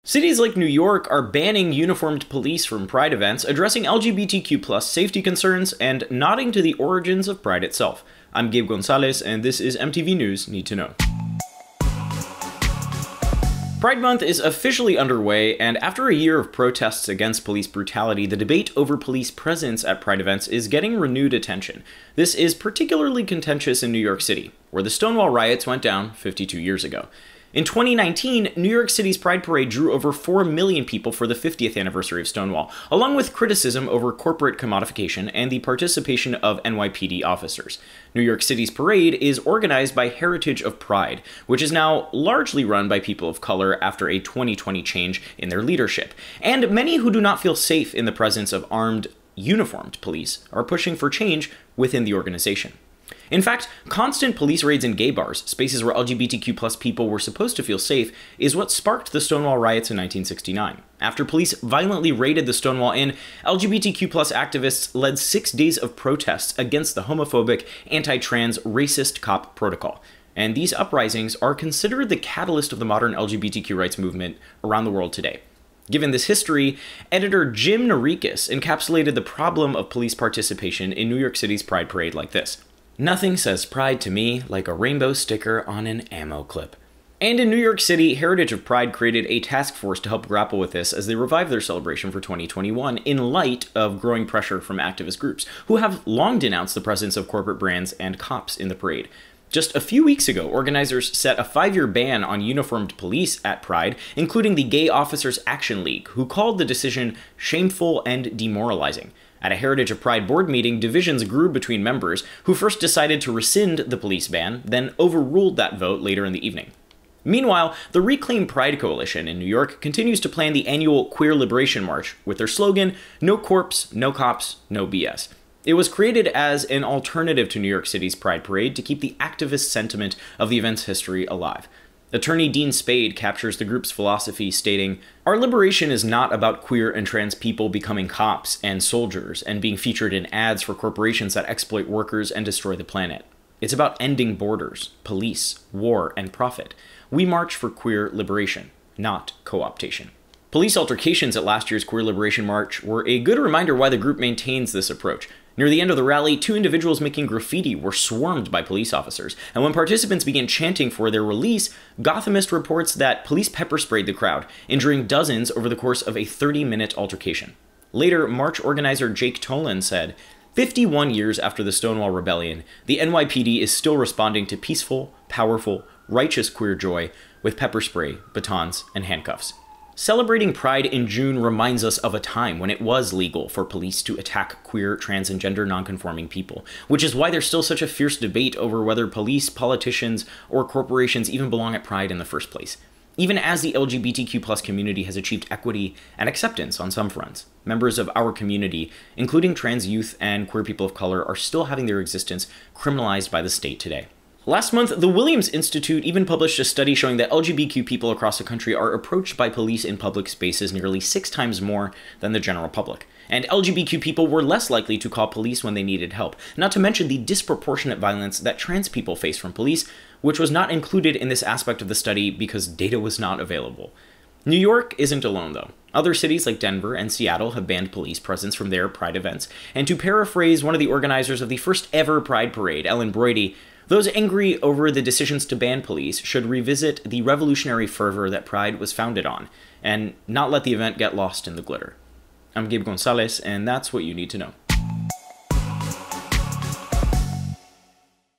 Cities like New York are banning uniformed police from Pride events, addressing LGBTQ+ safety concerns, and nodding to the origins of Pride itself. I'm Gabe Gonzalez, and this is MTV News Need to Know. Pride Month is officially underway, and after a year of protests against police brutality, the debate over police presence at Pride events is getting renewed attention. This is particularly contentious in New York City, where the Stonewall riots went down 52 years ago. In 2019, New York City's Pride Parade drew over 4 million people for the 50th anniversary of Stonewall, along with criticism over corporate commodification and the participation of NYPD officers. New York City's parade is organized by Heritage of Pride, which is now largely run by people of color after a 2020 change in their leadership. And many who do not feel safe in the presence of armed, uniformed police are pushing for change within the organization. In fact, constant police raids in gay bars, spaces where LGBTQ+ people were supposed to feel safe, is what sparked the Stonewall riots in 1969. After police violently raided the Stonewall Inn, LGBTQ+ activists led 6 days of protests against the homophobic, anti-trans, racist cop protocol. And these uprisings are considered the catalyst of the modern LGBTQ rights movement around the world today. Given this history, editor Jim Narikis encapsulated the problem of police participation in New York City's Pride Parade like this. "Nothing says pride to me like a rainbow sticker on an ammo clip." And in New York City, Heritage of Pride created a task force to help grapple with this as they revived their celebration for 2021 in light of growing pressure from activist groups, who have long denounced the presence of corporate brands and cops in the parade. Just a few weeks ago, organizers set a 5-year ban on uniformed police at Pride, including the Gay Officers Action League, who called the decision shameful and demoralizing. At a Heritage of Pride board meeting, divisions grew between members, who first decided to rescind the police ban, then overruled that vote later in the evening. Meanwhile, the Reclaim Pride Coalition in New York continues to plan the annual Queer Liberation March with their slogan, "No corpse, no cops, no BS." It was created as an alternative to New York City's Pride Parade to keep the activist sentiment of the event's history alive. Attorney Dean Spade captures the group's philosophy, stating, "Our liberation is not about queer and trans people becoming cops and soldiers and being featured in ads for corporations that exploit workers and destroy the planet. It's about ending borders, police, war, and profit. We march for queer liberation, not co-optation." Police altercations at last year's Queer Liberation March were a good reminder why the group maintains this approach. Near the end of the rally, 2 individuals making graffiti were swarmed by police officers, and when participants began chanting for their release, Gothamist reports that police pepper sprayed the crowd, injuring dozens over the course of a 30-minute altercation. Later, March organizer Jake Tolan said, 51 years after the Stonewall Rebellion, the NYPD is still responding to peaceful, powerful, righteous queer joy with pepper spray, batons, and handcuffs. Celebrating Pride in June reminds us of a time when it was legal for police to attack queer, trans, and gender nonconforming people, which is why there's still such a fierce debate over whether police, politicians, or corporations even belong at Pride in the first place. Even as the LGBTQ+ community has achieved equity and acceptance on some fronts, members of our community, including trans youth and queer people of color, are still having their existence criminalized by the state today. Last month, the Williams Institute even published a study showing that LGBTQ people across the country are approached by police in public spaces nearly 6 times more than the general public. And LGBTQ people were less likely to call police when they needed help, not to mention the disproportionate violence that trans people face from police, which was not included in this aspect of the study because data was not available. New York isn't alone, though. Other cities like Denver and Seattle have banned police presence from their Pride events, and to paraphrase one of the organizers of the first ever Pride Parade, Ellen Brody, "Those angry over the decisions to ban police should revisit the revolutionary fervor that Pride was founded on, and not let the event get lost in the glitter." I'm Gabe Gonzalez, and that's what you need to know.